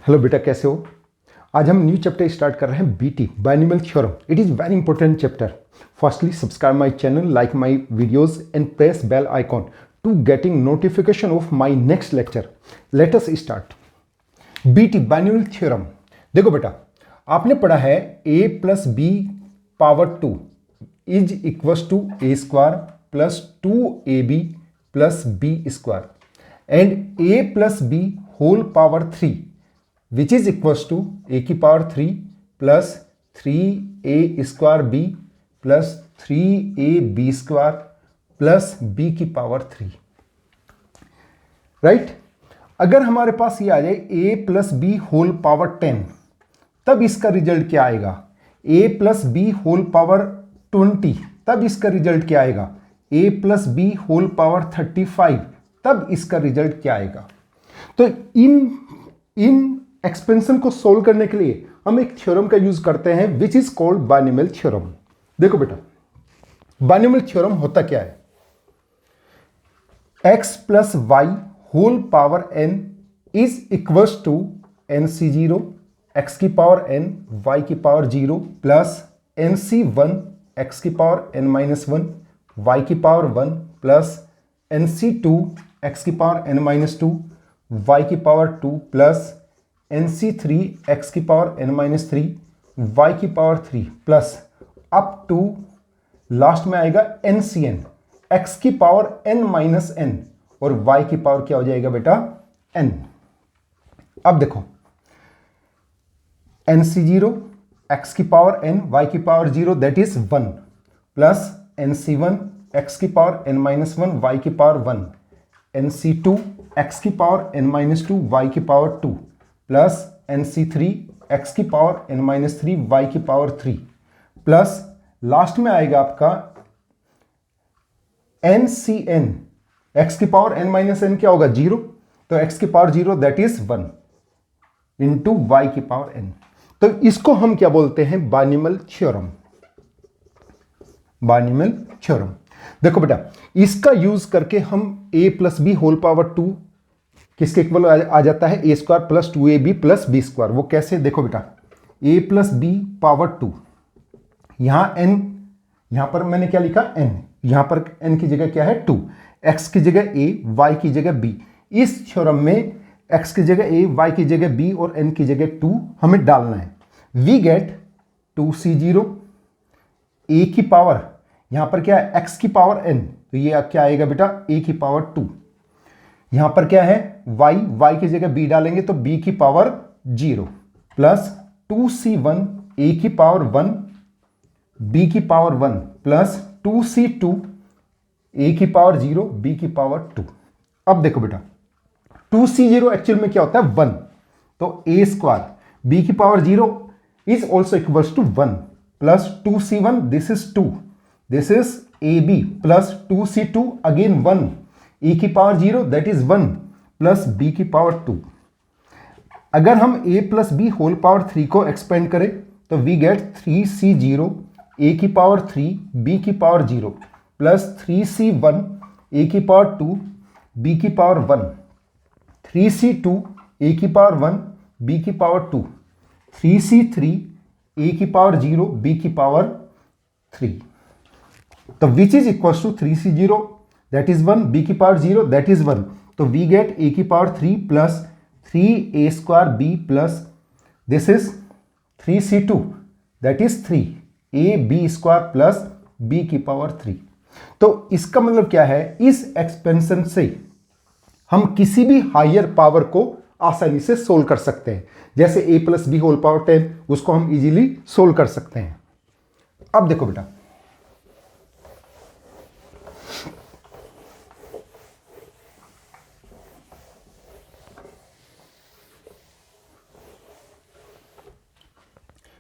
Hello बेटा, कैसे हो? आज हम न्यू चैप्टर स्टार्ट कर रहे हैं BT binomial theorem. It is very important chapter. Firstly subscribe my channel, like my videos and press bell icon to getting notification of my next lecture. Let us start. BT binomial theorem. देखो बेटा, आपने पढ़ा है a plus b power 2 is equals to a square plus 2ab plus B square and a plus B whole power 3 which is equals to a की power 3 plus 3a square b plus 3ab square plus b की power 3. Right. अगर हमारे पास ये आ जाए a plus B whole power 10, तब इसका रिजल्ट क्या आएगा? a plus B whole power 20, तब इसका रिजल्ट क्या आएगा? a plus B whole power 35, तब इसका रिजल्ट क्या आएगा? तो इन एक्सपेंशन को सोल्व करने के लिए हम एक थ्योरम का यूज करते हैं which is called binomial theorem. देखो बेटा, बाइनोमियल थ्योरम होता क्या है? x plus y whole power n is equals to nc0 x की पावर n y की पावर 0 प्लस nc1 x की पावर n माइनस 1 y की पावर 1 प्लस nc2 x की पावर n माइनस 2 y की power 2 plus nc3 x की power n minus 3 y की power 3 plus up to last में आएगा ncn x की power n minus n और y की पावर क्या हो जाएगा बेटा? n. अब देखो, nc0 x की पावर n y की power 0 that is 1 plus nc1 x की पावर n माइनस 1 y की पावर 1 nc2 x की पावर n माइनस 2 y की पावर 2 प्लस nc3 x की पावर n माइनस 3 y की पावर 3 प्लस लास्ट में आएगा आपका ncn x की पावर n माइनस n क्या होगा? 0. तो x की power 0 that is 1 into y की पावर n. तो इसको हम क्या बोलते हैं? Binomial theorem. Binomial theorem. देखो बेटा, इसका यूज करके हम a plus B whole power 2 किसके इक्वल आ जाता है? A square plus 2ab plus B square. वो कैसे? देखो बेटा, a प्लस बी पावर 2, यहां n, यहां पर मैंने क्या लिखा? n. यहां पर n की जगह क्या है? 2. x की जगह a, y की जगह b. इस थ्योरम में x की जगह a, y की जगह b और n की जगह 2 हमें डालना है. वी गेट 2c0 a की पावर, यहां पर क्या है? x की पावर n, तो ये क्या आएगा बेटा? a की पावर 2. यहां पर क्या है? y की जगह b डालेंगे तो b की पावर 0 प्लस 2c1 a की पावर 1 b की पावर 1 प्लस 2c2 a की पावर 0 b की पावर 2. अब देखो बेटा, 2c0 एक्चुअल में क्या होता है? 1. तो a स्क्वायर b की power 0 is also equals to 1 plus 2c1 this is 2, this is ab plus 2c2 again 1 e की power 0 that is 1 plus b की पावर 2. अगर हम a plus B whole power 3 को एक्सपेंड करें तो we get 3c0 a की power 3 b की power 0 plus 3c1 a की पावर 2 b की पावर 1 3c2 a की पावर 1 b की पावर 2 3c3 a की पावर 0 b की पावर 3. तो which is equal to 3c0 that is 1 b की पावर 0 दैट इज 1. तो वी गेट a की power 3 plus 3a square b plus this is 3c2 that is 3ab square plus b की power 3. तो इसका मतलब क्या है? इस एक्सपेंशन से हम किसी भी हायर पावर को आसानी से सोल्व कर सकते हैं. जैसे a plus B whole power 10, उसको हम इजीली सोल्व कर सकते हैं. अब देखो बेटा,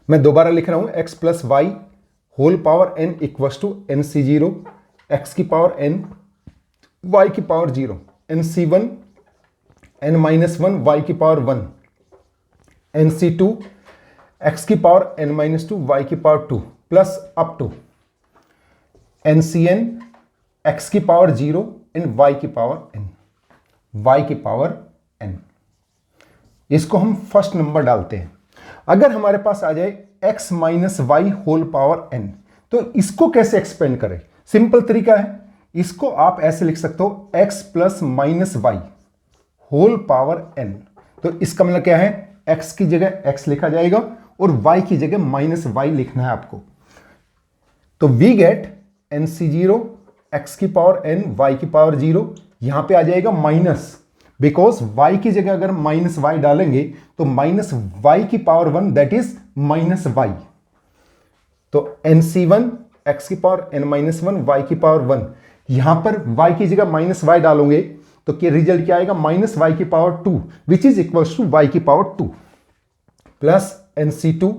मैं दोबारा लिख रहा हूं x plus y whole power n equals to nc0 x की पावर n y की power 0 nc1 n minus 1 y की पावर 1 nc2 x की पावर n माइनस 2 y की power 2 plus up to ncn x की power 0 and y की power n, y की power n. इसको हम फर्स्ट नंबर डालते हैं। अगर हमारे पास आ जाए x minus y whole power n, तो इसको कैसे एक्सपेंड करें? सिंपल तरीका है, इसको आप ऐसे लिख सकते हो x plus minus y whole power n। तो इसका मतलब क्या है, x की जगह x लिखा जाएगा और y की जगह माइनस वाई लिखना है आपको। तो वी गेट nc0 x की पावर n y की पावर 0, यहां पे आ जाएगा माइनस, बिकॉज y की जगह अगर माइनस वाई डालेंगे तो माइनस वाई की power 1 that is minus y. तो nc1 x की पावर n माइनस 1 y की पावर 1, यहां पर y की जगह माइनस वाई डालोगे तो क्या रिजल्ट क्या आएगा, माइनस वाई की power 2 which is equals to y की पावर 2 प्लस nc2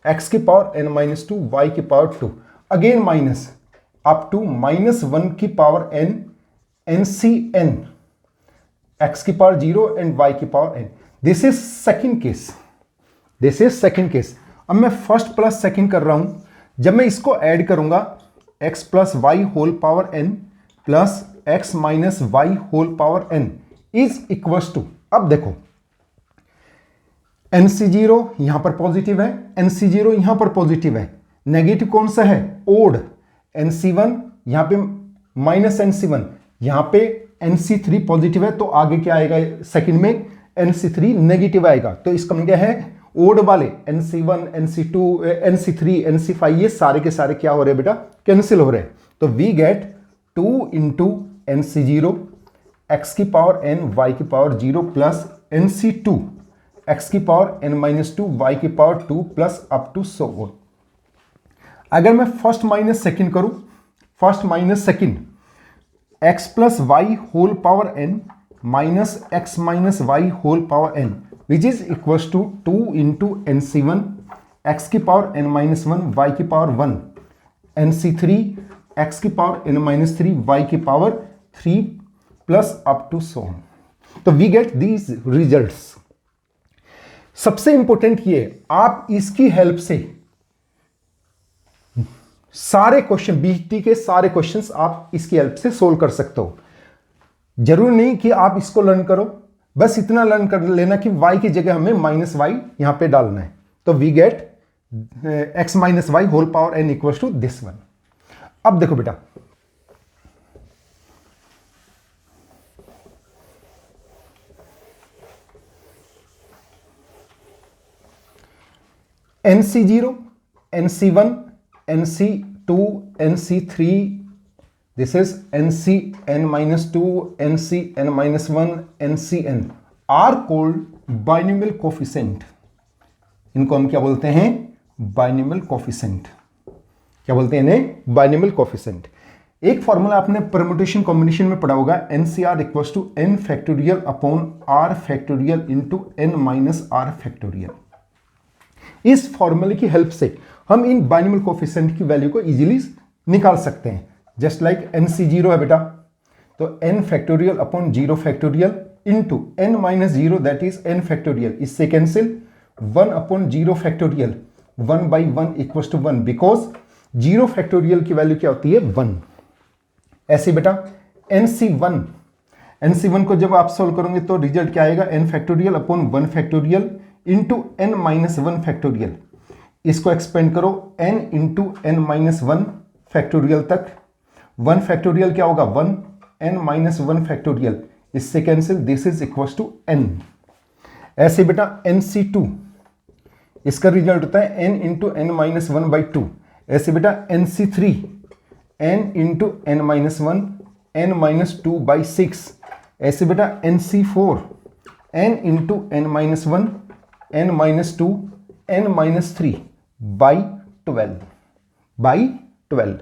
x की पावर n माइनस 2 y की power 2, again minus up to minus 1 की पावर n ncn x की पावर 0 एंड y की power n। This is second case, this is second case. अब मैं first plus second कर रहा हूं, जब मैं इसको ऐड करूंगा x plus y whole power n plus x minus y whole power n is equals to, अब देखो nc0 यहां पर पॉजिटिव है, nc0 यहां पर पॉजिटिव है, नेगेटिव कौन सा है, ओड। nc1 यहां पे माइनस nc1, यहां पे nc3 पॉजिटिव है, तो आगे क्या आएगा सेकंड में, nc3 नेगेटिव आएगा। तो इसका मतलब क्या है, ओड वाले nc1 nc2 nc3 nc5 ये सारे के सारे क्या हो रहे हैं बेटा, कैंसिल हो रहे हैं। तो we get 2 into nc0 x की पावर n y की पावर 0 प्लस nc2 x की पावर n माइनस 2 y की power 2 plus up to so on. अगर मैं फर्स्ट माइनस सेकेंड करूं, first minus second x plus y whole power n minus x minus y whole power n which is equals to 2 into nc1 x की power n minus 1 y की power 1 nc3 x की power n minus 3 y की power 3 plus up to so on. तो we get these results. सबसे important ये, आप इसकी help से सारे क्वेश्चन, बीटी के सारे क्वेश्चंस आप इसकी हेल्प से सोल्व कर सकते हो। जरूरी नहीं कि आप इसको लर्न करो, बस इतना लर्न कर लेना कि y की जगह हमें माइनस वाई यहां पे डालना है। तो we get x minus y whole power n equals to this one. अब देखो बेटा, nc0 nc1 nc2 nc3, this is ncn minus 2 ncn minus 1 ncn are called binomial coefficient। इनको हम क्या बोलते हैं, binomial coefficient। क्या बोलते हैं इन्हें, binomial coefficient। एक फॉर्मूला आपने परम्यूटेशन कॉम्बिनेशन में पढ़ा होगा, NCR equals to n factorial upon r factorial into n minus r factorial. इस फॉर्मूले की हेल्प से हम इन बाइनोमियल कोएफिशिएंट की वैल्यू को इजीली निकाल सकते हैं। जस्ट लाइक nc0 है बेटा, तो n factorial upon 0 factorial into n minus 0 that is n factorial, इससे cancel 1 upon 0 factorial 1 by 1 equals to 1, because 0 factorial की वैल्यू क्या होती है 1। ऐसे बेटा nc1 को जब आप सोल्व करोगे तो रिजल्ट क्या आएगा, n factorial upon 1 factorial into n minus 1 factorial. इसको एक्सपेंड करो n into n minus 1 factorial तक, 1 फैक्टोरियल क्या होगा 1, n माइनस 1 फैक्टोरियल, इससे cancel, this is equals to n। ऐसे बेटा nc2 इसका रिजल्ट होता है n into n minus 1 by 2। ऐसे बेटा nc3 n into n minus 1 n minus 2 by 6। ऐसे बेटा nc4 n into n minus 1 n minus 2 n minus 3 by 12।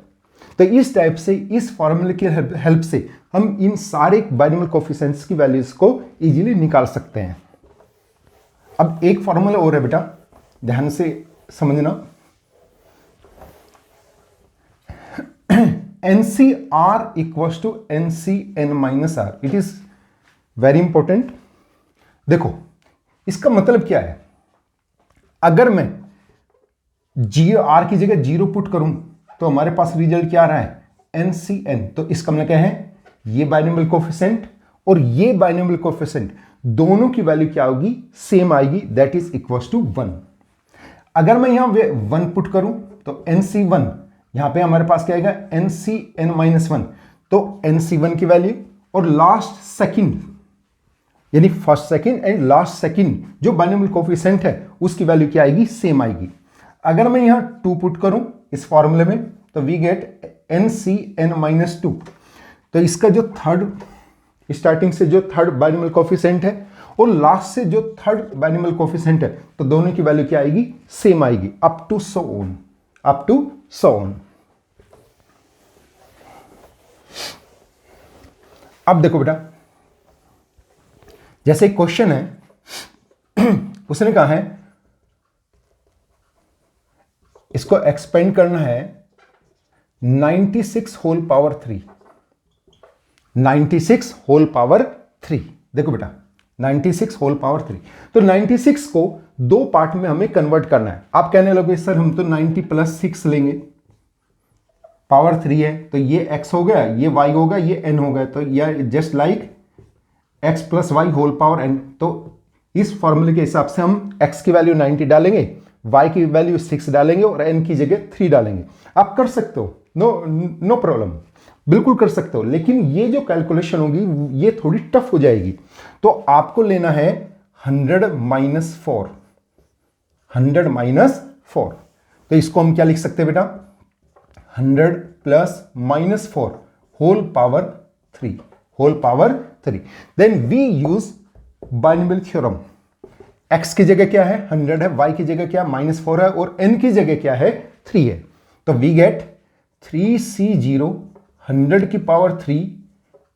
तो इस टाइप से, इस फॉर्मूले की हेल्प से हम इन सारे बाइनोमियल कोएफिशिएंट्स की वैल्यूज को इजीली निकाल सकते हैं। अब एक फॉर्मूला और है बेटा, ध्यान से समझना, NCR equals to NCN minus R। It is very important. देखो इसका मतलब क्या है, अगर मैं R की जगह 0 पुट करूं तो हमारे पास रिजल्ट क्या आ रहा है NCN। तो इसका मतलब क्या है, ये बाइनोमियल कोएफिशिएंट और ये बाइनोमियल कोएफिशिएंट दोनों की वैल्यू क्या होगी, सेम आएगी, दैट इज इक्वल्स टू 1। अगर मैं यहां 1 पुट करूं तो NC1, यहां पे हमारे पास क्या आएगा NCn-1, तो NC1 की वैल्यू और लास्ट सेकंड यानी first second and last second जो बाइनोमियल कोफिशिएंट है उसकी वैल्यू क्या आएगी, सेम आएगी। अगर मैं यहां 2 पुट करूं इस फॉर्मूले में तो वी गेट NCn-2, तो इसका जो थर्ड स्टार्टिंग से जो थर्ड बाइनोमियल कोफिशिएंट है और लास्ट से जो थर्ड बाइनोमियल कोफिशिएंट है, तो दोनों की वैल्यू क्या आएगी, सेम आएगी, अप टू सो ऑन। अब देखो बेटा, जैसे क्वेश्चन है उसने कहा है इसको एक्सपेंड करना है 96 होल पावर 3, 96 होल पावर 3। देखो बेटा 96 होल पावर 3, तो 96 को दो पार्ट में हमें कन्वर्ट करना है। आप कहने लगे सर हम तो 90 प्लस 6 लेंगे, पावर 3 है तो ये x हो गया, ये y होगा, ये n हो गया, तो यह just like x plus y whole power n। तो इस फॉर्मूले के हिसाब से हम x की वैल्यू 90 डालेंगे, y की वैल्यू 6 डालेंगे और n की जगह 3 डालेंगे। आप कर सकते हो, नो प्रॉब्लम, बिल्कुल कर सकते हो, लेकिन ये जो कैलकुलेशन होगी ये थोड़ी टफ हो जाएगी। तो आपको लेना है 100 माइनस 4, 100 माइनस 4, तो इसको हम क्या लिख सकते हैं बेटा, 100 plus minus 4 whole power 3, whole power 3। Then we use binomial theorem, x की जगह क्या है 100 है, y की जगह क्या माइनस 4 है और n की जगह क्या है 3 है, तो वी गेट 3C0 100 की पावर 3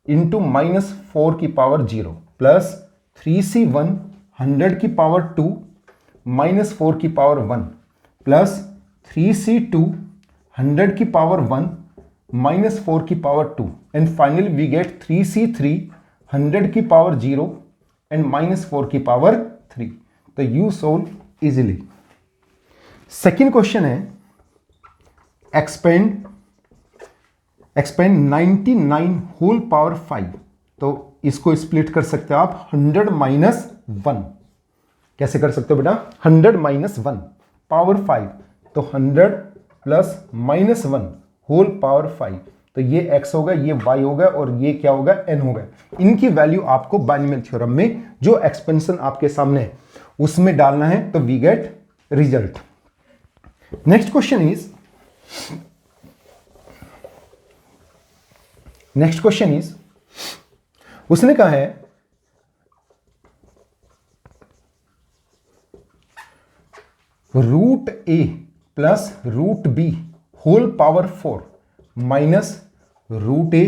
इंटू माइनस 4 की पावर 0 प्लस 3C1 100 की पावर 2 माइनस 4 की पावर 1 प्लस 3C2 100 की पावर 1 माइनस 4 की power 2 and finally we get 3C3 100 की पावर 0 एंड माइनस 4 की पावर 3। तो you solve easily. Second question है एक्सपेंड 99 होल पावर 5, तो इसको स्प्लिट कर सकते हो आप 100 माइनस 1। कैसे कर सकते हो बेटा, 100 माइनस 1 पावर 5, तो 100 प्लस माइनस 1 होल पावर 5, तो ये x होगा, ये y होगा और ये क्या होगा, n होगा। इनकी वैल्यू आपको बाइनोमियल थ्योरम में जो एक्सपेंशन आपके सामने है उसमें डालना है, तो we get result. Next question is उसने कहा है root a plus root b whole power 4 minus root a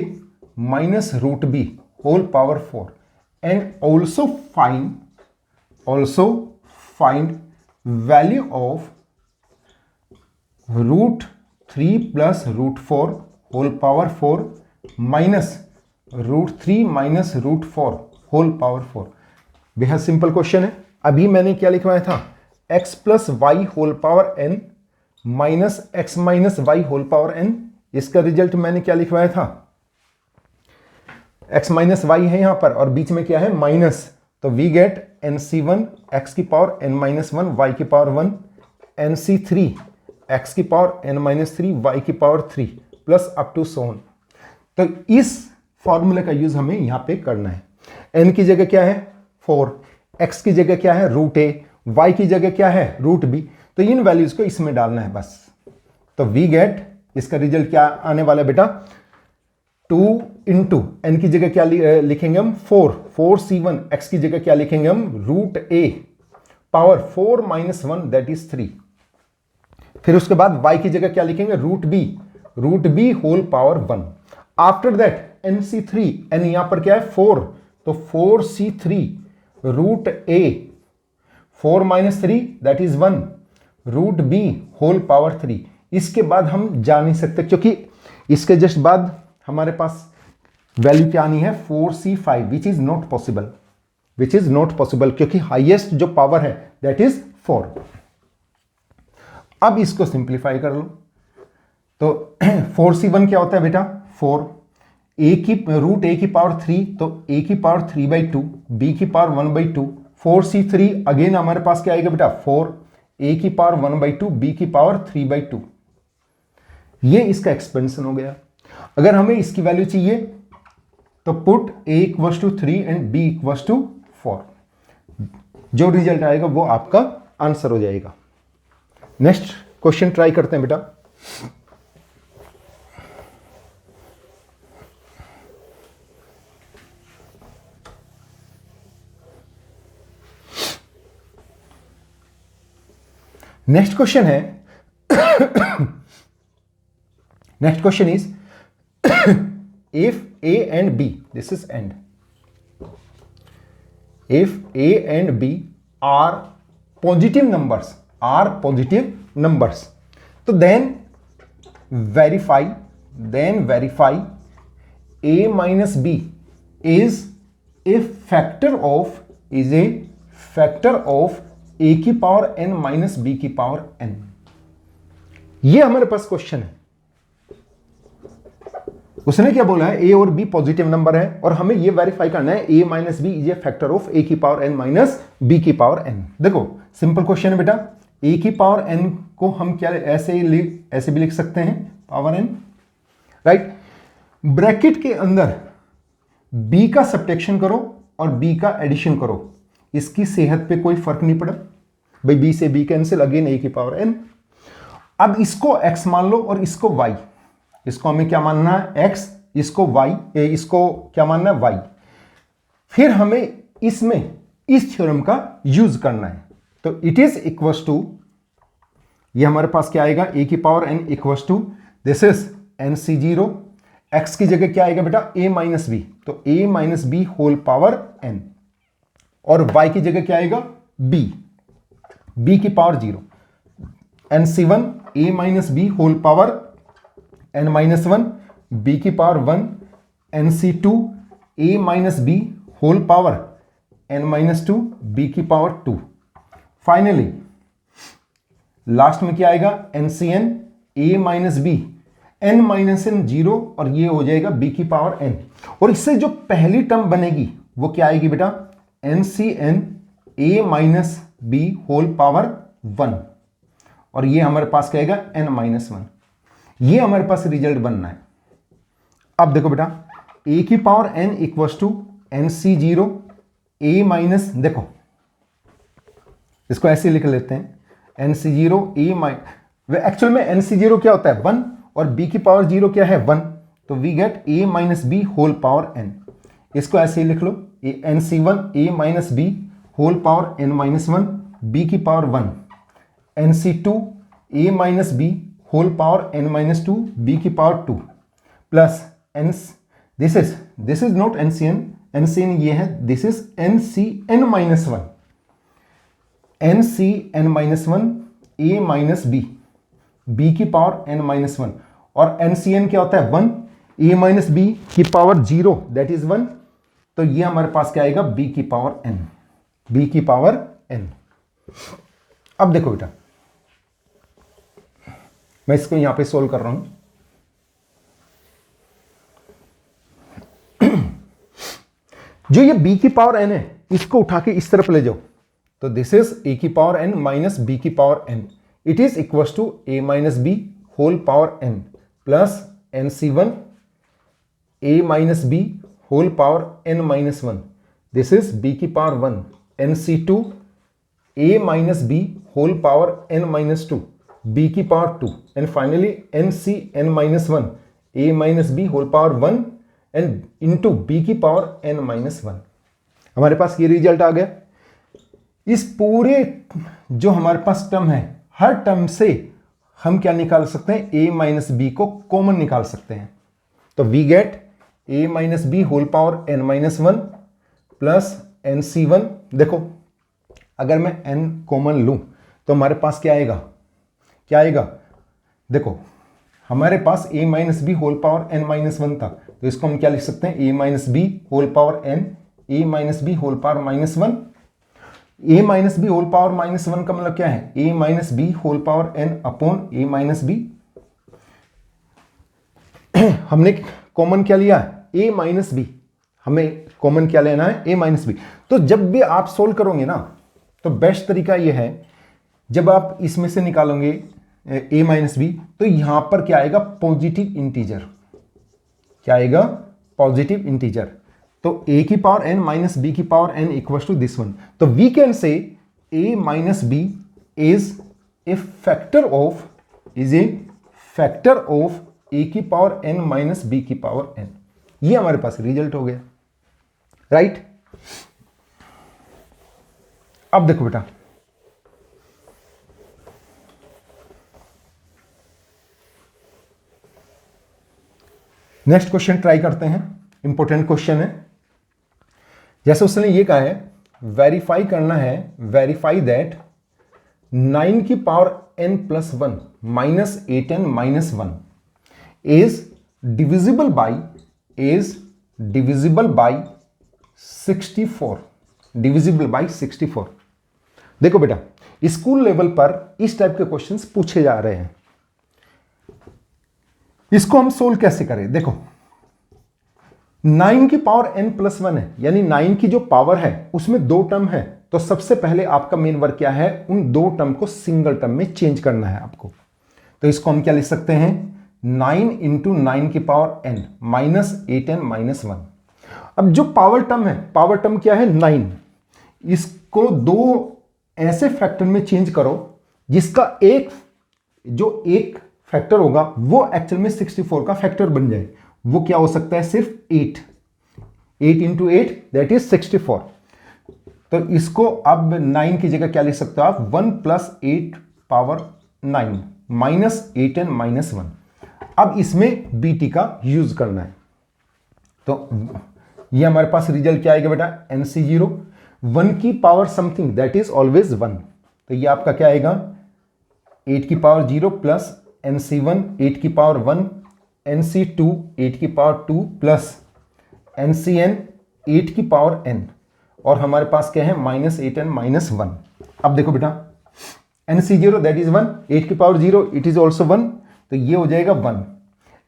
minus root b whole power 4 and also find value of root 3 plus root 4 whole power 4 minus root 3 minus root 4 whole power 4। बेहद simple question है। अभी मैंने क्या लिखवाया था, x plus y whole power n minus x minus y whole power n। इसका result मैंने क्या लिखवाया था, x माइनस वाई है यहां पर और बीच में क्या है माइनस, तो वी गेट NC1 x की पावर n माइनस 1 y की पावर 1, NC3 x की पावर n माइनस 3 y की power 3 plus up to so on. तो इस फॉर्मूले का यूज हमें यहां पे करना है। n की जगह क्या है 4, x की जगह क्या है रूट a, y की जगह क्या है रूट b, तो इन वैल्यूज को इसमें डालना है बस। तो वी गेट, इसका रिजल्ट क्या आने वाला है बेटा, 2 इंटू एन की जगह क्या लिखेंगे हम 4C1, x की जगह क्या लिखेंगे हम root a power 4 minus 1 that is 3। फिर उसके बाद y की जगह क्या लिखेंगे root b whole power 1। After that NC3, n यहां पर क्या है 4, तो 4C3 root a 4 minus 3 that is 1 root b whole power 3। इसके बाद हम जा नहीं सकते क्योंकि इसके जस्ट बाद हमारे पास वैल्यू क्या आनी है 4C5 which is not possible क्योंकि हाईएस्ट जो पावर है दैट इज 4। अब इसको सिंप्लीफाई कर लो, तो 4C1 क्या होता है बेटा 4, ए की रूट ए की पावर 3, तो ए की पावर 3/2, बी की पावर 1/2, 4c3 अगेन हमारे पास क्या आएगा बेटा 4, ए की पावर 1/2, बी की पावर 3/2। ये इसका एक्सपेंशन हो गया। अगर हमें इसकी वैल्यू चाहिए तो put a equals to 3 and b equals to 4, जो रिजल्ट आएगा वो आपका आंसर हो जाएगा। नेक्स्ट क्वेश्चन ट्राई करते हैं बेटा। नेक्स्ट क्वेश्चन है, next question is if a and b, this is and, if a and b are positive numbers, तो then verify a minus b is a factor of a की power n minus b की power n। ये हमारे पास question है। उसने क्या बोला है, ए और बी पॉजिटिव नंबर है और हमें ये वेरीफाई करना है A minus B is a factor of A की पावर एन माइनस बी की पावर एन। देखो सिंपल क्वेश्चन है बेटा, ए की पावर एन को हम क्या ऐसे भी लिख सकते हैं पावर एन, राइट। ब्रैकेट के अंदर बी का सब्ट्रैक्शन करो और बी का एडिशन करो, इसकी सेहत पे कोई फर्क नहीं पड़ा भाई, बी से बी कैंसिल, अगेन ए की पावर एन। अब इसको एक्स मान लो और इसको वाई, इसको हमें क्या मानना है x, इसको y, इसको क्या मानना है y। फिर हमें इसमें इस थ्योरम का यूज करना है, तो इट इज इक्वल्स टू, ये हमारे पास क्या आएगा a की power n equals to this is nc0, x की जगह क्या आएगा बेटा a माइनस बी, तो a minus B whole power n, और y की जगह क्या आएगा b की power 0, nc1 a minus B whole power n minus 1, B की power 1, nc2 a minus B whole power n minus 2, B की power 2। Finally last में क्या आएगा ncn a minus b n minus n 0, और ये हो जाएगा b की पावर n। और इससे जो पहली टर्म बनेगी वो क्या आएगी बेटा ncn a minus B whole power 1, और ये हमारे पास क्या आएगा n माइनस 1। ये हमारे पास रिजल्ट बनना है। अब देखो बेटा a की power n equals to nc0 a minus, देखो इसको ऐसे लिख लेते हैं nc0 a माइनस, एक्चुअल में nc0 क्या होता है 1 और b की पावर 0 क्या है 1, तो we get a minus B whole power n। इसको ऐसे ही लिख लो nc1 a minus B whole power n minus 1, b की power 1, nc2 a minus B whole power n minus 2, b की power 2, plus n, this is not ncn ये है, this is ncn minus 1, ncn minus 1 a minus b की power n minus 1, और ncn क्या होता है 1, a minus b की power 0 that is 1, तो ये हमारे पास क्या आएगा b की पावर n। अब देखो बेटा मैं इसको यहां पे सोल्व कर रहा हूं। जो ये b की पावर n है इसको उठा के इस तरफ ले जाओ, तो दिस इज a की पावर n माइनस b की power n, it is equals to a minus b whole power n plus nc1 a minus b whole power n minus 1, this is b की power 1, nc2 a minus b whole power n minus 2, b की power 2, and finally ncn minus 1 a minus b whole power 1 and into b की power n minus 1। हमारे पास ये result आ गया। इस पूरे जो हमारे पास टर्म है, हर टर्म से हम क्या निकाल सकते हैं a माइनस बी को कॉमन निकाल सकते हैं, तो we get a minus B whole power n minus 1 plus nc1। देखो अगर मैं n कॉमन लूं तो हमारे पास क्या आएगा, देखो हमारे पास a minus B whole power n minus 1 था, तो इसको हम क्या लिख सकते हैं a minus B whole power n, a minus B whole power minus 1, a minus B whole power minus 1 का मतलब क्या है a minus B whole power n upon a minus b. हमने कॉमन क्या लिया a माइनस बी, हमें common क्या लेना है, a माइनस बी। तो जब भी आप सोल्व करोगे ना, तो बेस्ट तरीका यह है, जब आप इसमें से निकालोगे a माइनस बी, तो यहां पर क्या आएगा, पॉजिटिव इंटीजर। क्या आएगा, पॉजिटिव इंटीजर। तो a की पावर n माइनस b की power n equals to this one. तो we can say a minus b is a factor of, is a factor of a की पावर n माइनस b की power n। ये हमारे पास result हो गया, right. अब देखो बेटा, नेक्स्ट क्वेश्चन ट्राई करते हैं, इंपॉर्टेंट क्वेश्चन है। जैसे उसने ये कहा है, वेरीफाई करना है, वेरीफाई दैट 9 की power n plus 1 minus 8n minus 1 is divisible by, is divisible by 64, divisible by 64। देखो बेटा, स्कूल लेवल पर इस टाइप के क्वेश्चंस पूछे जा रहे हैं, इसको हम सोल्व कैसे करें। देखो 9 की पावर n प्लस 1 है, यानी 9 की जो पावर है उसमें दो टर्म है। तो सबसे पहले आपका मेन वर्क क्या है, उन दो टर्म को सिंगल टर्म में चेंज करना है आपको। तो इसको हम क्या लिख सकते हैं, 9 इंटू 9 की power n minus 8n minus 1। अब जो पावर टर्म है, पावर टर्म क्या है 9, इसको दो ऐसे फैक्टर में चेंज करो जिसका एक फैक्टर होगा वो एक्चुअल में 64 का फैक्टर बन जाए। वो क्या हो सकता है, सिर्फ 8 इंटू 8 दैट इज 64। तो इसको अब 9 की जगह क्या लिख सकते हो आप, 1 plus 8 power 9 minus 8n minus 1। अब इसमें बीटी का यूज करना है। तो ये हमारे पास रिजल्ट क्या आएगा बेटा, NC0, 1 की power something that is always 1। तो ये आपका क्या आएगा, 8 की पावर 0 प्लस NC1 8 की पावर 1, NC2 8 की पावर 2 प्लस NCN 8 की पावर n, और हमारे पास क्या है माइनस 8n माइनस 1। अब देखो बेटा, NC0 दैट इज 1, 8 की पावर 0 इट इज ऑल्सो 1, तो ये हो जाएगा 1।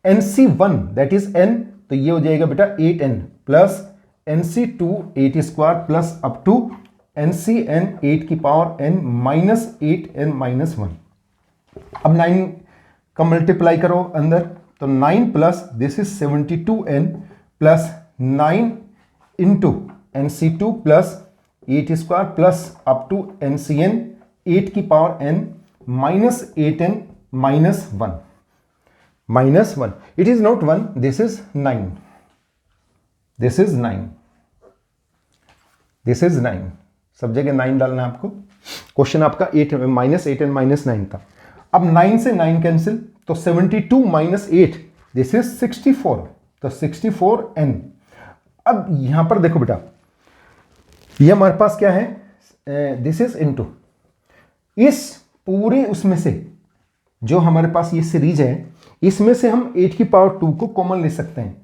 NC1 दैट इज n, तो ये हो जाएगा बेटा 8n plus NC2 8 square plus up to NCN 8 की power n minus 8n minus 1। अब 9 का मल्टीप्लाई करो अंदर, तो 9 plus this is 72n plus 9 into NC2 plus 8 square plus up to NCN 8 की power n minus 8n minus 1, minus 1। It is not 1, this is 9, this is 9, this is 9, सब जगह 9 डालना है आपको। क्वेश्चन आपका 8 माइनस 8n माइनस 9 था। अब 9 से 9 कैंसिल, तो 72 माइनस 8 दिस इज 64, तो 64n। अब यहां पर देखो बेटा, ये हमारे पास क्या है, दिस इज इनटू, इस पूरे उसमें से जो हमारे पास ये सीरीज है, इसमें से हम 8 की पावर 2 को कॉमन ले सकते हैं।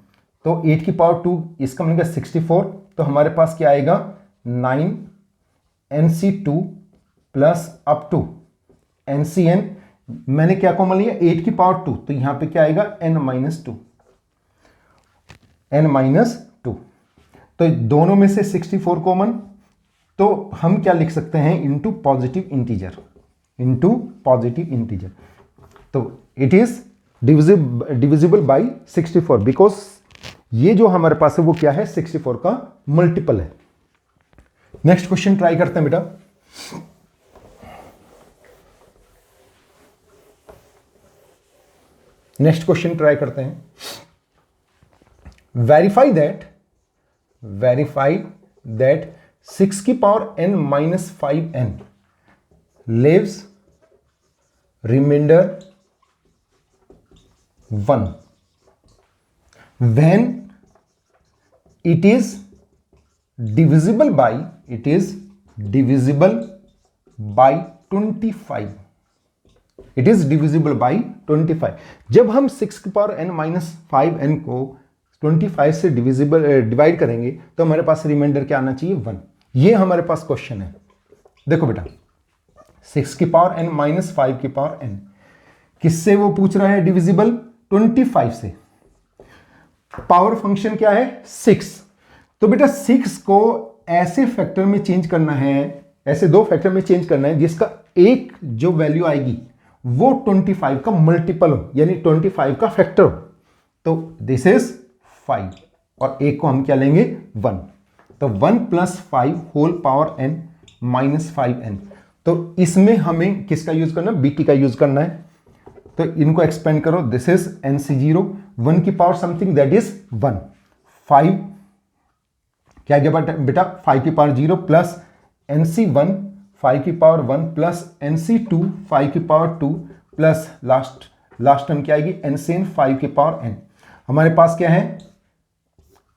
तो 8 की पावर 2 इसका मिलेगा 64, तो हमारे पास क्या आएगा 9 NC2 plus up to NCN, मैंने क्या कॉमन लिया 8 की पावर 2, तो यहां पे क्या आएगा n माइनस 2, n माइनस 2। तो दोनों में से 64 कॉमन, तो हम क्या लिख सकते हैं, into positive integer, into positive integer. तो it is divisible by 64 because ये जो हमारे पास है वो क्या है, 64 का मल्टीपल है। नेक्स्ट क्वेश्चन ट्राई करते हैं बेटा। नेक्स्ट क्वेश्चन ट्राई करते हैं, वेरीफाई दैट 6 की power n minus 5n leaves remainder 1 when it is divisible by 25। It is divisible by 25। जब हम 6 की पावर n माइनस 5n को 25 से डिवाइड करेंगे तो हमारे पास रिमाइंडर क्या आना चाहिए, 1। ये हमारे पास क्वेश्चन है। देखो बेटा, 6 की पावर n माइनस 5 की पावर n किससे वो पूछ रहा है डिविजिबल, 25 से। पावर फंक्शन क्या है 6। तो बेटा 6 को ऐसे फैक्टर में चेंज करना है, ऐसे दो फैक्टर में चेंज करना है जिसका एक जो वैल्यू आएगी वो 25 का मल्टीपल हो, यानी 25 का फैक्टर हो। तो दिस इज 5 और एक को हम क्या लेंगे 1। तो 1 + 5 whole power n minus 5n। तो इसमें हमें किसका यूज करना है, बीटी का यूज करना है। तो इनको एक्सपेंड करो, दिस इज nc0 1 की पावर समथिंग दैट इज 1। 5 क्या गया बेटा 5 की पावर 0 प्लस nc1 5 की पावर 1 प्लस nc2 5 की पावर 2 प्लस लास्ट टर्म क्या आएगी ncn 5 की पावर n। हमारे पास क्या है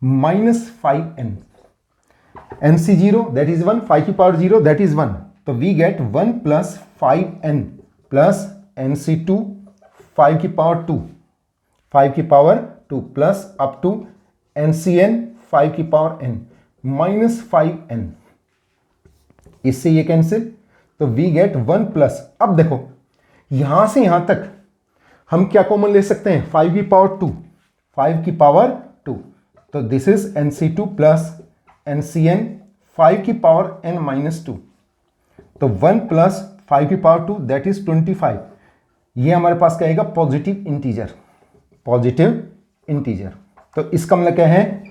-5n। nc0 दैट इज 1, 5 की पावर 0 दैट इज 1। तो we gate 1 + 5n plus nc2 5 की पावर 2 5 की power 2 plus up to ncn 5 की पावर n -5n। इससे ये कैंसिल, तो वी गेट 1 प्लस, अब देखो यहां से यहां तक हम क्या कॉमन ले सकते हैं 5 की पावर 2 5 की पावर 2। तो this is nc2 plus ncn 5 की पावर n -2। तो 1 + 5 की पावर 2 दैट इज 25। ये हमारे पास क्या आएगा पॉजिटिव इंटीजर, पॉजिटिव इंटीजर। तो इसका मतलब क्या है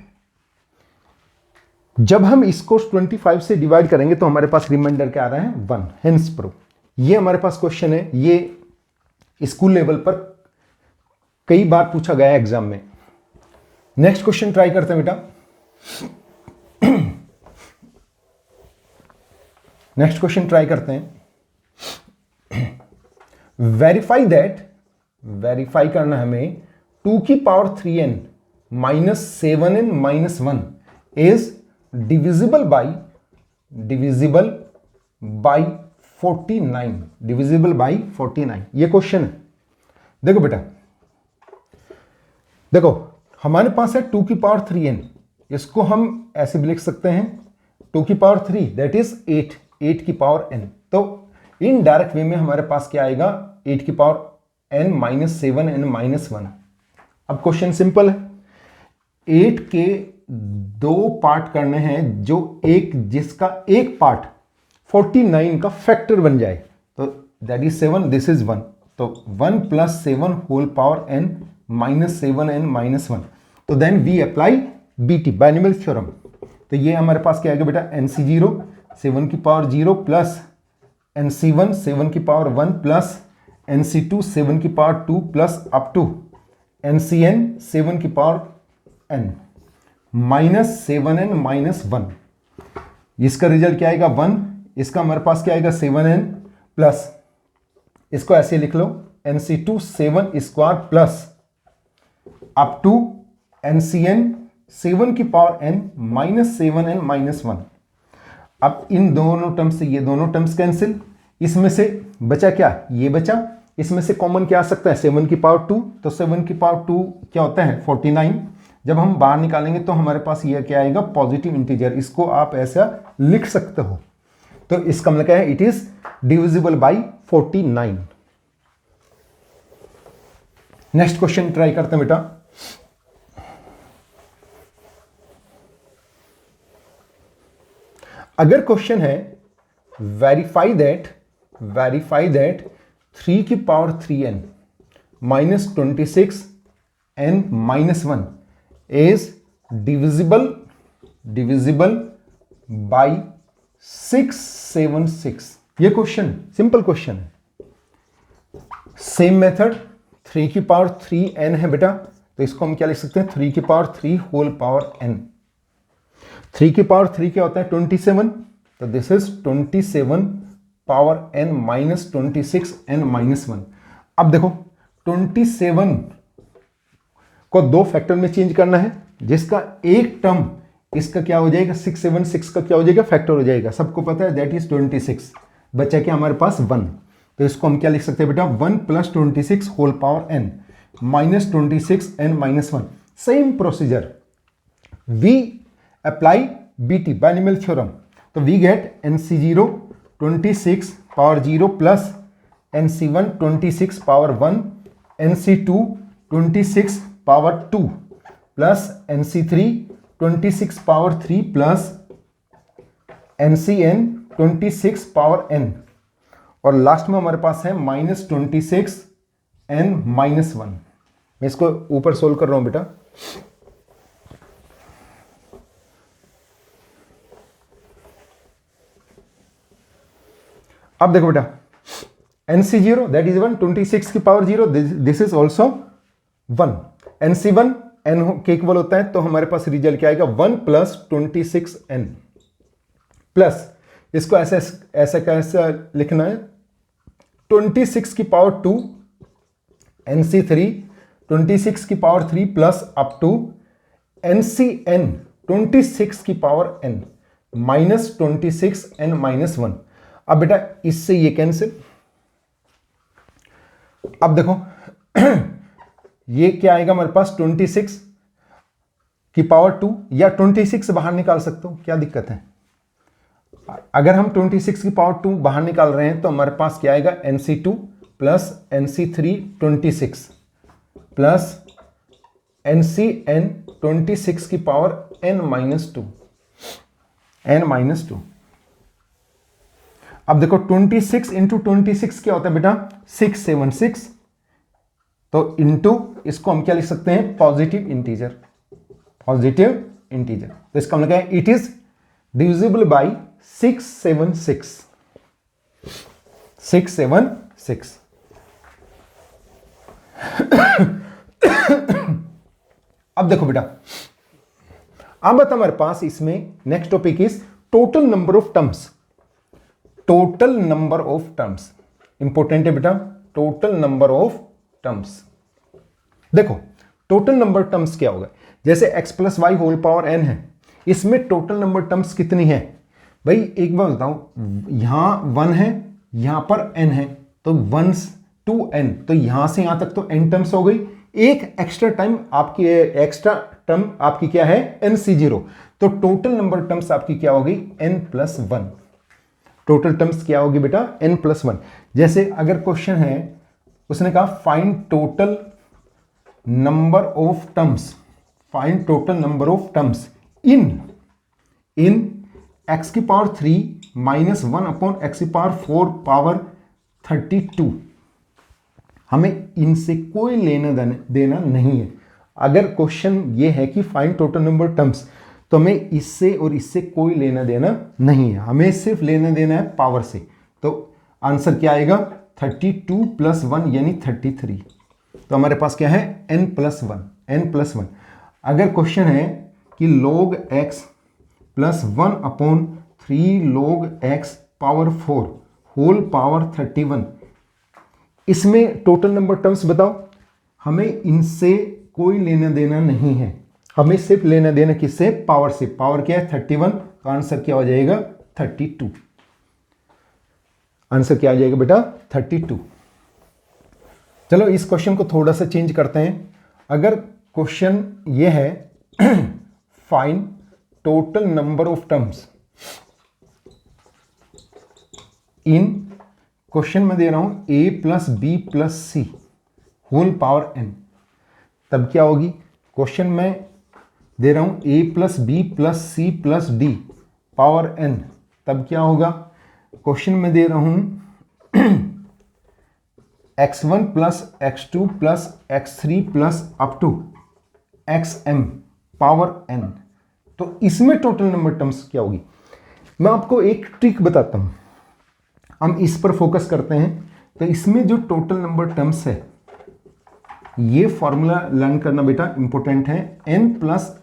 जब हम इसको 25 से डिवाइड करेंगे तो हमारे पास रिमाइंडर क्या आ रहा है 1। Hence prove. ये हमारे पास क्वेश्चन है, ये स्कूल लेवल पर कई बार पूछा गया है एग्जाम में। नेक्स्ट क्वेश्चन ट्राई करते हैं बेटा। नेक्स्ट क्वेश्चन ट्राई करते हैं। वेरीफाई दैट, वेरीफाई करना हमें 2 की power 3n -7n -1 is divisible by 49, divisible by 49। ये क्वेश्चन है। देखो बेटा, देखो हमारे पास है 2 की पावर 3n, इसको हम ऐसे भी लिख सकते हैं 2 की पावर 3 दैट इज 8 की पावर n। तो इनडायरेक्ट वे में हमारे पास क्या आएगा 8 की पावर n -7n -1। अब क्वेश्चन सिंपल है, 8 के 2 पार्ट करने हैं जो जिसका एक पार्ट 49 का फैक्टर बन जाए। तो दैट इज 7, दिस इज 1। तो 1 + 7 होल पावर n -7n -1। तो then we apply BT binomial theorem. तो ये हमारे पास क्या आएगा बेटा nc0 7 की पावर 0 प्लस nc1 7 की पावर 1 प्लस nc2 7 की power 2 plus up to ncn 7 की पावर n -7n -1। इसका रिजल्ट क्या आएगा 1। इसका हमारे पास क्या आएगा 7n प्लस, इसको ऐसे लिख लो nc2 7 square plus up to ncn 7 की पावर n -7n -1। अब इन दोनों टर्म्स से ये दोनों टर्म्स कैंसिल, इसमें से बचा क्या ये बचा, इसमें से कॉमन क्या आ सकता है 7 की पावर 2। तो 7 की पावर 2 क्या होता है 49। जब हम बाहर निकालेंगे तो हमारे पास ये क्या आएगा पॉजिटिव इंटीजर। इसको आप ऐसा लिख सकते हो। तो इसका मतलब क्या है it is divisible by 49। Next question try करते हैं बेटा। अगर क्वेश्चन है वेरीफाई दैट 3 की power 3n -26n -1 is divisible by 676। ये क्वेश्चन सिंपल क्वेश्चन है। सेम मेथड 3 की पावर 3n है बेटा, तो इसको हम क्या लिख सकते हैं 3 की पावर 3 होल पावर n। 3 की पावर 3 क्या होता है 27। तो this is 27 power n -26n -1। अब देखो 27 को 2 फैक्टर में चेंज करना है जिसका एक टर्म इसका क्या हो जाएगा 676 का क्या हो जाएगा फैक्टर हो जाएगा। सबको पता है दैट इज 26। बचा क्या हमारे पास 1। तो इसको हम क्या लिख सकते हैं बेटा 1 + 26 whole power n -26n -1। Same procedure we apply BT binomial theorem. तो we get nc0 26 power 0 plus nc1 26 power 1 nc2 26 power 2 plus NC3 26 power 3 plus NCN 26 power n, और लास्ट में हमारे पास है -26n -1। मैं इसको ऊपर सोल्व कर रहा हूं बेटा। अब देखो बेटा, NC0 दैट इज 1, 26 की power 0, this is also 1। NC1 n के इक्वल होता है, तो हमारे पास रिजल्ट क्या आएगा 1 + 26n प्लस, इसको ऐसा कैसे लिखना है, 26 की पावर 2 NC3 26 की power 3 plus up to NCN 26 की पावर n -26n -1। अब बेटा इससे ये कैंसिल। अब देखो ये क्या आएगा हमारे पास, 26 की पावर 2 या 26 बाहर निकाल सकते हो, क्या दिक्कत है। अगर हम 26 की पावर 2 बाहर निकाल रहे हैं तो हमारे पास क्या आएगा, NC2 plus NC3 26 plus NCN 26 की पावर n -2। अब देखो 26 इंटू 26 क्या होता है बेटा, 676, तो इंटू इसको हम क्या लिख सकते हैं, पॉजिटिव इंटीजर। तो इसका मतलब क्या है, इट इज डिविजिबल बाय 676। अब देखो बेटा, अब हमारे पास इसमें next topic is total number of terms. Important है बेटा, टोटल नंबर ऑफ टर्म्स। देखो टोटल नंबर टर्म्स क्या होगा, जैसे x + y whole power n है, इसमें टोटल नंबर टर्म्स कितनी है भाई, एक बार बताऊं, यहां 1 है, यहां पर n है, तो 1 to n, तो यहां से यहां तक तो n टर्म्स हो गई। एक एक्स्ट्रा टर्म आपकी क्या है, NC0, तो टोटल नंबर टर्म्स आपकी क्या होगी, n+1। टोटल टर्म्स क्या होगी बेटा, n+1। जैसे अगर क्वेश्चन है, उसने कहा find total number of terms in x की पावर 3 -1 अपॉन x की पावर 4 पावर 32। हमें इनसे कोई लेना देना नहीं है। अगर क्वेश्चन ये है कि फाइंड टोटल नंबर टर्म्स, तो हमें इससे और इससे कोई लेना देना नहीं है, हमें सिर्फ लेना देना है पावर से। तो आंसर क्या आएगा, 32 + 1 यानी 33। तो हमारे पास क्या है, n+1। अगर क्वेश्चन है कि log x + 1 upon 3 log x power 4 whole power 31, इसमें टोटल नंबर टर्म्स बताओ। हमें इनसे कोई लेना देना नहीं है, हमें सिर्फ लेना देना किससे, पावर से। पावर क्या है, 31, तो आंसर क्या हो जाएगा, 32। आंसर क्या आ जाएगा बेटा, 32। चलो इस क्वेश्चन को थोड़ा सा चेंज करते हैं। अगर क्वेश्चन ये है find total number of terms in, question में दे रहा हूं a + b + c whole power n, तब क्या होगी। क्वेश्चन में दे रहा हूं a + b + c + d power n, तब क्या होगा। क्वेश्चन में दे रहा हूं x1 + x2 + x3 + up to xm power n, तो इसमें टोटल नंबर टर्म्स क्या होगी। मैं आपको एक ट्रिक बताता हूं, हम इस पर फोकस करते हैं। तो इसमें जो टोटल नंबर टर्म्स है, ये फॉर्मूला लर्न करना बेटा इंपॉर्टेंट है, n +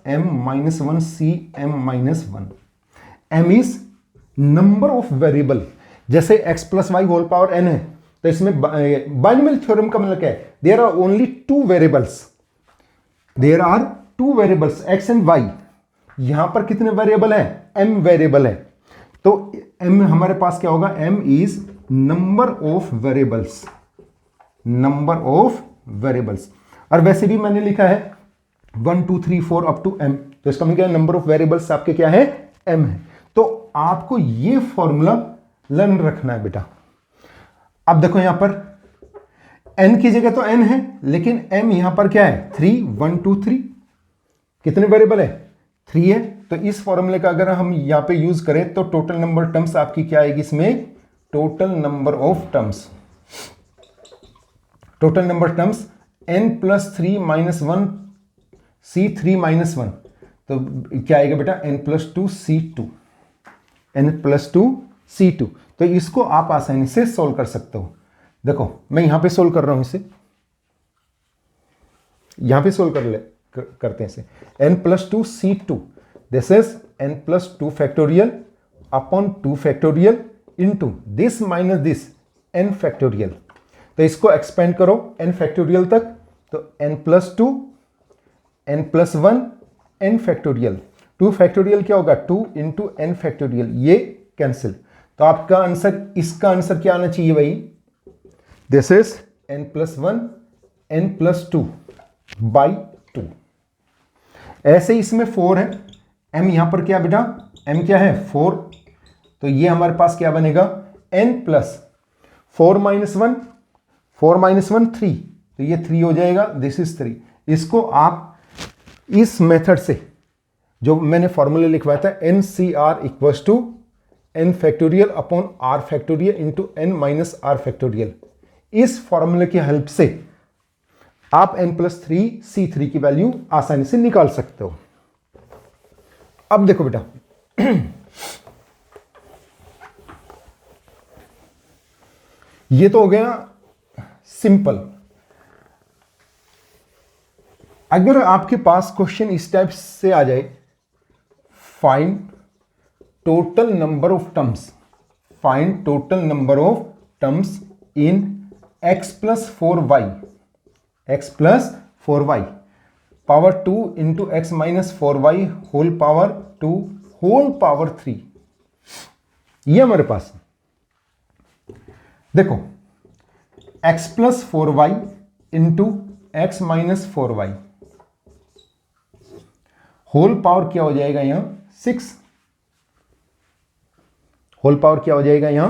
m - 1 cm - 1। m is number of variable. जैसे x + y whole power n है, तो इसमें बाइनोमियल थ्योरम का मतलब क्या है, there are only 2 variables x and y। यहां पर कितने वेरिएबल हैं, m वेरिएबल है, तो m हमारे पास क्या होगा, m is number of variables. और वैसे भी मैंने लिखा है 1 2 3 4 अप टू m, तो इसका मतलब क्या है, नंबर ऑफ वेरिएबल्स आपके क्या है, m है। तो आपको ये फॉर्मूला लर्न रखना है बेटा। अब देखो यहां पर n की जगह तो n है, लेकिन m यहां पर क्या है, 3 1 2 3, कितने वेरिएबल है, 3 है। तो इस फॉर्मूले का अगर हम यहाँ पे यूज करें तो टोटल नंबर टर्म्स आपकी क्या आएगी इसमें, total number of terms, total number terms n+3 - 1 C3 - 1, तो क्या आएगा बेटा n+2 C2, n+2 C2। तो इसको आप आसानी से सोल्व कर सकते हो। देखो मैं यहां पे सोल्व कर रहा हूं इसे, यहां पे सोल्व करते हैं इसे, n+2 C2, this is n+2 factorial upon 2 factorial into this minus this n factorial. तो इसको एक्सपेंड करो n फैक्टोरियल तक, तो n+2 n+1 n factorial, 2 factorial क्या होगा 2 इंटू n फैक्टोरियल, ये कैंसिल। तो आपका आंसर, इसका आंसर क्या आना चाहिए भाई, this is n+1 n+2 by 2। ऐसे इसमें 4 है, m यहां पर क्या बेटा, m क्या है 4, तो ये हमारे पास क्या बनेगा n+4 - 1, 4 - 1 3, तो ये 3 हो जाएगा, दिस इज 3। इसको आप इस मेथड से जो मैंने फॉर्मूला लिखवाया था NCR = n factorial upon r factorial into n minus r factorial, इस फॉर्मूले की हेल्प से आप n+3 C3 की वैल्यू आसानी से निकाल सकते हो। अब देखो बेटा ये तो हो गया सिंपल। अगर आपके पास क्वेश्चन इस टाइप से आ जाए, find total number of terms, find total number of terms in x+4y, x+4y power 2 into x - 4y whole power 2 power power 3, ये हमारे पास देखो x+4y into x - 4y whole power क्या हो जाएगा यहां 6, होल पावर क्या हो जाएगा यहां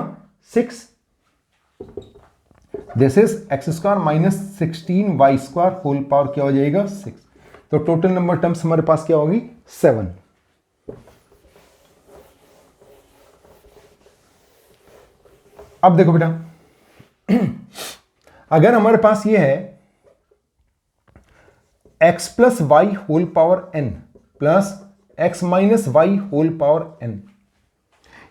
6, this is x² - 16y² whole power क्या हो जाएगा 6। तो टोटल नंबर टर्म्स हमारे पास क्या होगी 7। अब देखो बेटा अगर हमारे पास ये है x+y whole power n plus x - y whole power n,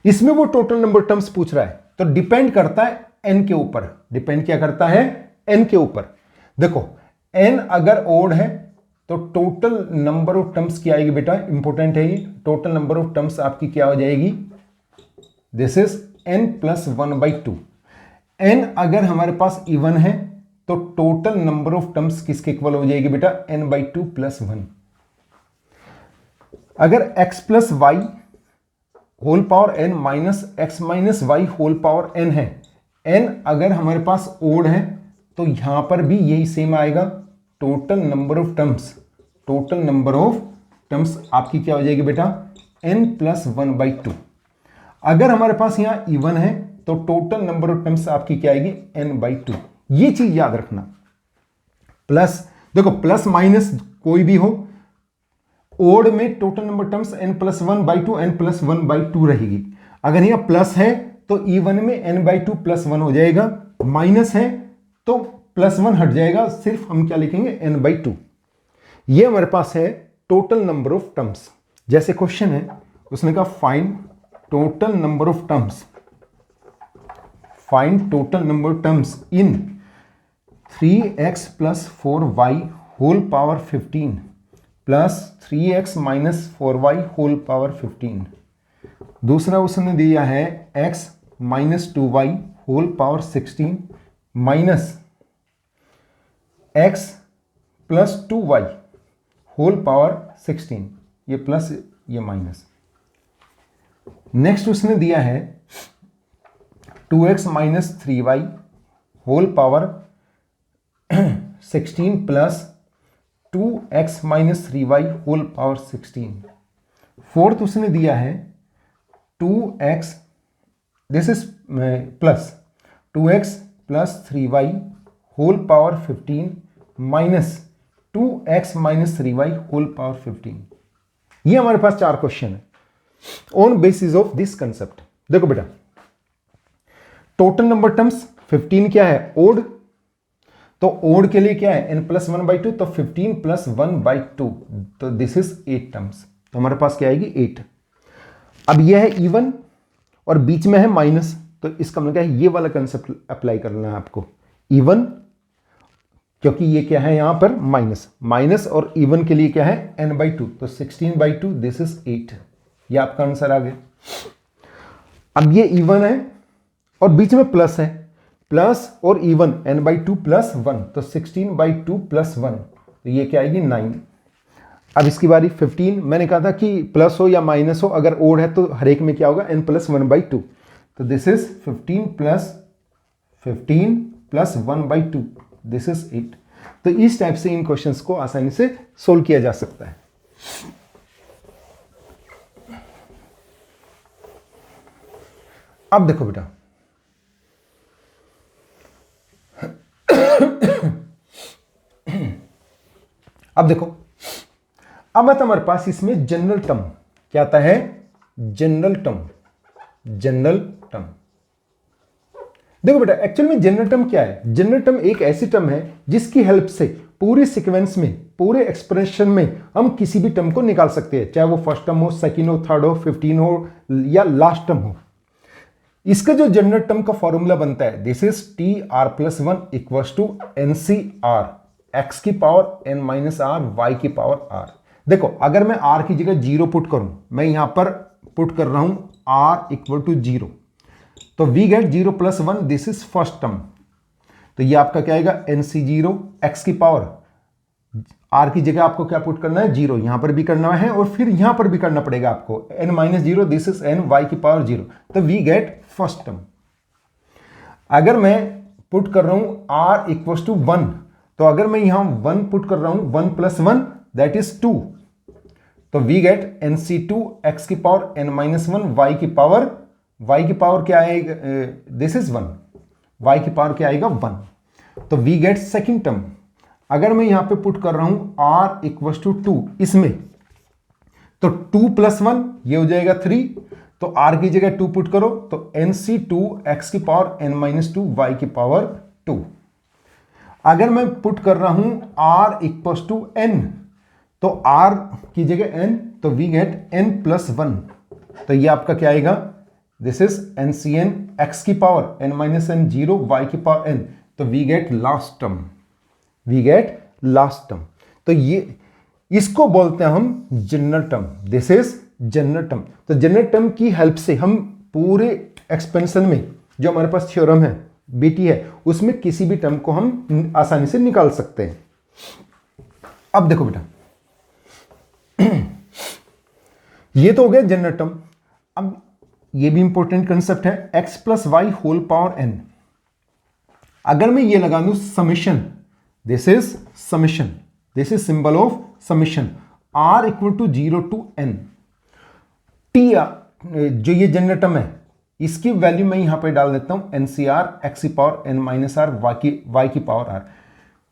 इसमें वो टोटल नंबर टर्म्स पूछ रहा है, तो डिपेंड करता है n के ऊपर, डिपेंड क्या करता है n के ऊपर। देखो n अगर ओड है तो टोटल नंबर ऑफ टर्म्स क्या आएगी बेटा, इंपॉर्टेंट है ये, टोटल नंबर ऑफ टर्म्स आपकी क्या हो जाएगी, दिस इज n+1/2। n अगर हमारे पास इवन है तो टोटल नंबर ऑफ टर्म्स किसके इक्वल हो जाएगी बेटा, n/2 + 1। अगर x+y whole power n minus x - y whole power n है, n अगर हमारे पास ओड है तो यहां पर भी यही सेम आएगा, total number of terms, total number of terms आपकी क्या हो जाएगी बेटा n+1/2। अगर हमारे पास यहां इवन है तो टोटल नंबर ऑफ टर्म्स आपकी क्या आएगी n/2। ये चीज याद रखना। प्लस देखो प्लस माइनस कोई भी हो, ओड में total number terms n+1/2 n+1/2 रहेगी। अगर यहां प्लस है तो इवन में n/2 + 1 हो जाएगा, माइनस है तो +1 हट जाएगा, सिर्फ हम क्या लिखेंगे n/2। ये हमारे पास है टोटल नंबर ऑफ टर्म्स। जैसे क्वेश्चन है उसने कहा find total number of terms, find total number terms in 3x + 4y whole power 15 plus 3x - 4y whole power 15। दूसरा उसने दिया है x - 2y होल पावर 16 माइनस x + 2y होल पावर 16, ये प्लस ये माइनस। नेक्स्ट उसने दिया है 2x - 3y whole power 16 plus 2x - 3y whole power 16। Fourth उसने दिया है 2x, this is plus 2x + 3y whole power 15 माइनस 2x minus 3y whole power 15। ये हमारे पास 4 क्वेश्चन है on basis of this concept. देखो बेटा, टोटल नंबर टर्म्स 15 क्या है, ओड, तो ओड के लिए क्या है, n प्लस 1/2, तो 15 प्लस 1/2, तो दिस इज 8 टर्म्स, तो हमारे पास क्या आएगी 8। अब यह है इवन और बीच में है माइनस, तो इसका मतलब क्या है, ये वाला कंसेप्ट अप्लाई करना है आपको, इवन, क्योंकि ये क्या है यहां पर माइनस, माइनस और इवन के लिए क्या है n/2, तो 16/2, दिस इज 8, ये आपका आंसर आ गया। अब ये इवन है और बीच में प्लस है, प्लस और इवन n/2 प्लस 1, तो 16/2 प्लस 1, तो ये क्या आएगी 9। अब इसकी बारी 15, मैंने कहा था कि प्लस हो या माइनस हो, अगर ओड है तो हर एक में क्या होगा n प्लस 1/2, तो this is 15 plus 1/2, this is 8। तो इस टाइप से इन क्वेश्चंस को आसानी से सोल्व किया जा सकता है। अब देखो बेटा, अब देखो, अब आता हमारे पास इसमें जनरल टर्म, क्या आता है, जनरल टर्म, जनरल टर्म। देखो बेटा, एक्चुअल में जनरल टर्म क्या है, जनरल टर्म एक ऐसी टर्म है जिसकी हेल्प से पूरे सीक्वेंस में, पूरे एक्सप्रेशन में हम किसी भी टर्म को निकाल सकते हैं, चाहे वो फर्स्ट टर्म हो, सेकंड हो, थर्ड हो, 15 हो या लास्ट टर्म हो। इसका जो जनरल टर्म का फॉर्मूला बनता है, this is TR+1 equals to NCR x की power n minus r y की पावर r। देखो, अगर मैं r की जगह 0 पुट करूं, मैं यहां पर पुट कर रहा हूं r इक्वल टू 0, तो we get 0 + 1, this is first term, तो ये आपका क्या आएगा NC0 x की पावर, r की जगह आपको क्या पुट करना है 0, यहां पर भी करना है और फिर यहां पर भी करना पड़ेगा आपको n-0, this is n y की पावर 0, तो वी गेट फर्स्ट टर्म। अगर मैं पुट कर रहा हूं r इक्वल्स टू 1, तो अगर मैं यहां 1 पुट कर रहा हूं, 1 + 1 दैट इज 2, तो वी गेट NC2 x की पावर n-1 y की पावर क्या आएगा, दिस इज 1, y की पावर क्या आएगा 1, तो वी गेट सेकंड टर्म। अगर मैं यहां पे पुट कर रहा हूं r इक्वल्स टू 2 इसमें, तो 2 + 1 ये हो जाएगा 3, तो r की जगह 2 पुट करो, तो NC2 x की पावर n-2 y की पावर 2। अगर मैं पुट कर रहा हूं r इक्वल्स टू n, तो r की जगह n, तो वी गेट n + 1, तो ये आपका क्या आएगा, दिस इज NCn x की पावर n-n 0 y की पावर n, तो we get last term, we get last term. तो ये इसको बोलते हैं हम general term, this is general term. तो जनरल टर्म की हेल्प से हम पूरे एक्सपेंशन में जो हमारे पास थ्योरम है, बीटी है, उसमें किसी भी टर्म को हम आसानी से निकाल सकते हैं। अब देखो बेटा, ये तो हो गया जनरल टर्म। अब ये भी इंपॉर्टेंट कंसेप्ट है, x + y whole power n। अगर मैं ये लगा दूं summation, this is summation, this is symbol of summation, r equal to 0 to n, t जो ये जनरल टर्म है, इसकी वैल्यू मैं यहां पे डाल देता हूं NCR x की पावर n-r y की पावर r।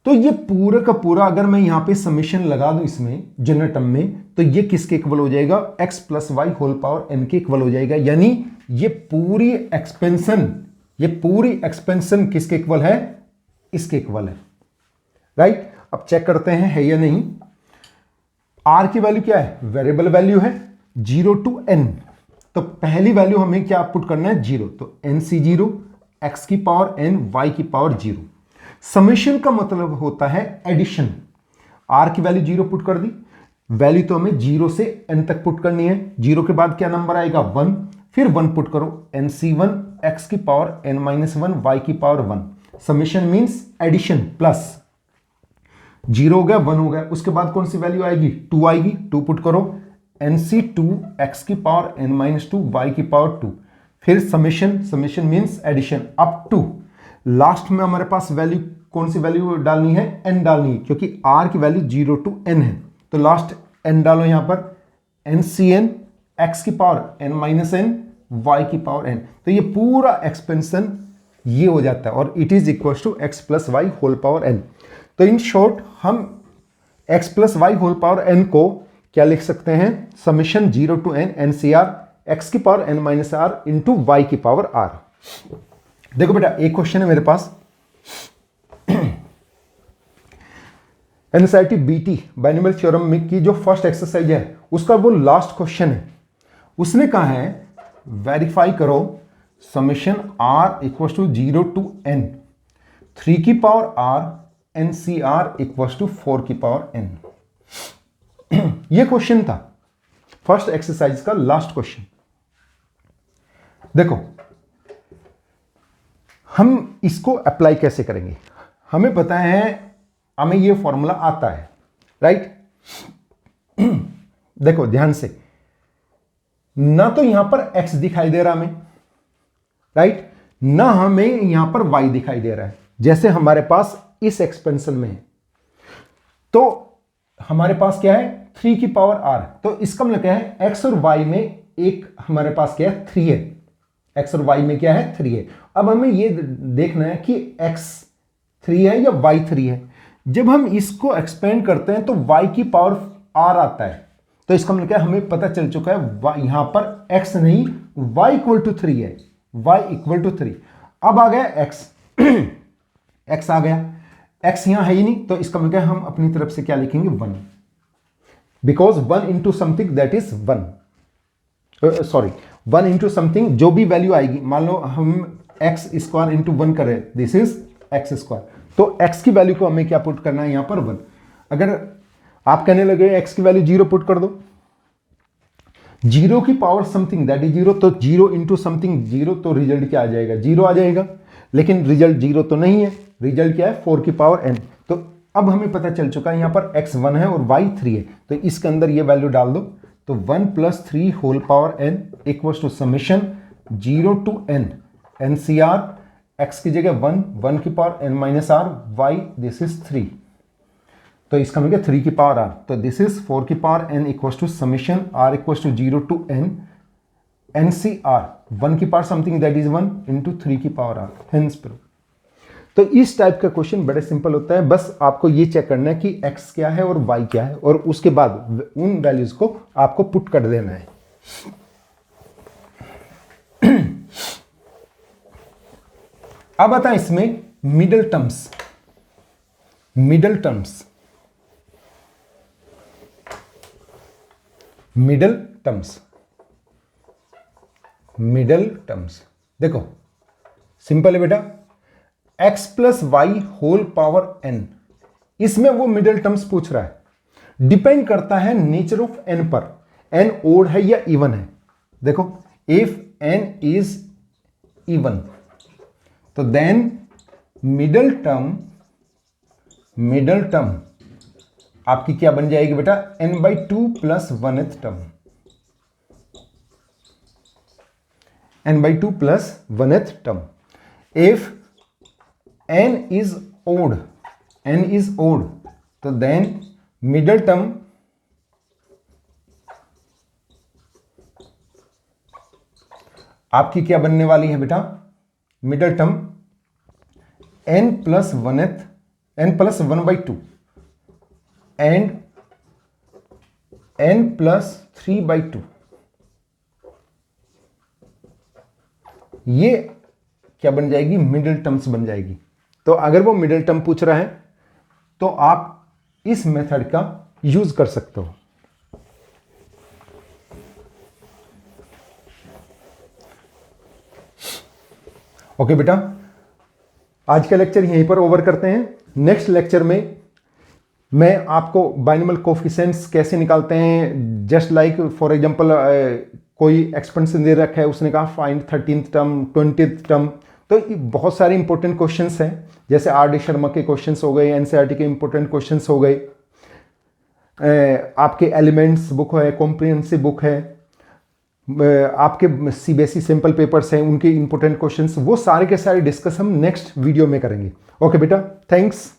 तो ये पूरा का पूरा अगर मैं यहां पे समेशन लगा दूं इसमें जनरल टर्म में, तो ये किसके इक्वल हो जाएगा, x + y whole power n के इक्वल हो जाएगा। यानी ये पूरी एक्सपेंशन किसके इक्वल है, इसके इक्वल है, राइट। अब चेक करते हैं है या नहीं। r की वैल्यू क्या है, वेरिएबल वैल्यू है 0 टू n, तो पहली वैल्यू हमें क्या पुट करना है 0, तो NC0 x की पावर n y की पावर 0। समेशन का मतलब होता है एडिशन, r की वैल्यू 0 पुट कर दी, वैल्यू तो हमें 0 से n तक पुट करनी है, 0 के बाद क्या नंबर आएगा 1, फिर 1 पुट करो, NC1 x की पावर n-1 y की power 1। Summation means addition, plus 0 हो गया 1 हो गया, उसके बाद कौन सी वैल्यू आएगी 2 आएगी, 2 पुट करो, NC2 x की पावर n-2 y की पावर 2, फिर summation means addition up to last में हमारे पास वैल्यू कौन सी वैल्यू डालनी है, n डालनी है, क्योंकि r की वैल्यू 0 टू n है, तो लास्ट n डालो यहां पर, NCn x की पावर n-n y की पावर n। तो ये पूरा एक्सपेंशन ये हो जाता है और it is equal to x + y whole power n। तो इन शॉर्ट हम x plus y whole power n को क्या लिख सकते हैं, summation 0 to n n C r x की power N minus r into y की पावर आर। देखो बेटा एक क्वेश्चन है मेरे पास, एनसीईआरटी बीटी बाइनोमियल थ्योरम में की जो फर्स्ट एक्सरसाइज है उसका वो लास्ट क्वेश्चन है। उसने कहा है वेरीफाई करो summation r equal to 0 to n 3 की power r n C r equal to 4 की पावर एन। ये क्वेश्चन था फर्स्ट एक्सरसाइज का लास्ट क्वेश्चन। देखो हम इसको अप्लाई कैसे करेंगे, हमें पता है, हमें ये फॉर्मूला आता है, राइट। देखो ध्यान से, ना तो यहां पर x दिखाई दे रहा हमें, राइट, ना हमें यहां पर y दिखाई दे रहा है जैसे हमारे पास इस एक्सपेंशन में है। तो हमारे पास क्या है 3 की पावर r, तो इसका मतलब क्या है x और y में एक हमारे पास क्या है 3 है, x और y में क्या है 3 है। अब हमें ये देखना है कि x 3 है या y 3 है। जब हम इसको एक्सपेंड करते हैं तो y की पावर r आता है, तो इसका मतलब क्या है हमें पता चल चुका है यहां पर x नहीं y इक्वल टू 3 है, y इक्वल टू 3। अब आ गया x x आ गया, x यहां है ही नहीं, तो इसका मतलब क्या हम अपनी तरफ से क्या लिखेंगे 1, because 1 into something that is 1, sorry 1 into something जो भी वैल्यू आएगी, मान लो हम x स्क्वायर इंटू 1 करें, दिस इज x स्क्वायर, तो x की वैल्यू को हमें क्या पुट करना है यहां पर 1। अगर आप कहने लगे x की वैल्यू 0 पुट कर दो, 0 की पावर समथिंग दैट इज 0, तो 0 इंटू समथिंग 0, तो रिजल्ट क्या आ जाएगा 0 आ जाएगा, लेकिन रिजल्ट 0 तो नहीं है, रिजल्ट क्या है 4 की पावर n। तो अब हमें पता चल चुका है यहां पर x 1 है और y 3 है, तो इसके अंदर ये वैल्यू डाल दो, तो 1 plus 3 whole power n equals to summation 0 to n n C r x की जगह 1 की power n minus r y this is 3, तो इसका मतलब 3 की पावर r, तो दिस इज 4 की power n equals to summation r equals to 0 to n n C r 1 की power something that is 1 into 3 की पावर r, हेंस प्रूफ। तो इस टाइप का क्वेश्चन बड़े सिंपल होता है, बस आपको ये चेक करना है कि x क्या है और y क्या है, और उसके बाद उन वैल्यूज को आपको पुट कर देना है। अब आता है इसमें middle terms, middle terms, middle terms, middle terms. देखो सिंपल है बेटा, x plus y whole power n, इसमें वो मिडल टर्म्स पूछ रहा है, डिपेंड करता है नेचर ऑफ n पर, n ओड है या इवन है। देखो इफ n इज इवन तो देन मिडल टर्म आपकी क्या बन जाएगी बेटा n/2 plus 1th term, n/2 plus 1th term. If n is odd तो देन मिडल टर्म आपकी क्या बनने वाली है बेटा, middle term n plus 1/2 and n plus 3/2, ये क्या बन जाएगी मिडल टर्म्स बन जाएगी। तो अगर वो मिडल टर्म पूछ रहा है तो आप इस मेथड का यूज कर सकते हो। ओके बेटा, आज का लेक्चर यहीं पर ओवर करते हैं। नेक्स्ट लेक्चर में मैं आपको बाइनोमियल कोफिशिएंट्स कैसे निकालते हैं, जस्ट लाइक फॉर एग्जांपल कोई एक्सपेंशन दे रखा है, उसने कहा find 13th term 20th term, तो बहुत सारे इंपॉर्टेंट क्वेश्चंस हैं, जैसे आर डी शर्मा के क्वेश्चंस हो गए, एनसीईआरटी के इंपॉर्टेंट क्वेश्चंस हो गए, आपके एलिमेंट्स बुक है, कॉम्प्रिहेंसिव बुक है, आपके सीबीएसई सिंपल पेपर्स हैं, उनके इंपॉर्टेंट क्वेश्चंस, वो सारे के सारे डिस्कस हम नेक्स्ट वीडियो में करेंगे। ओके बेटा, थैंक्स।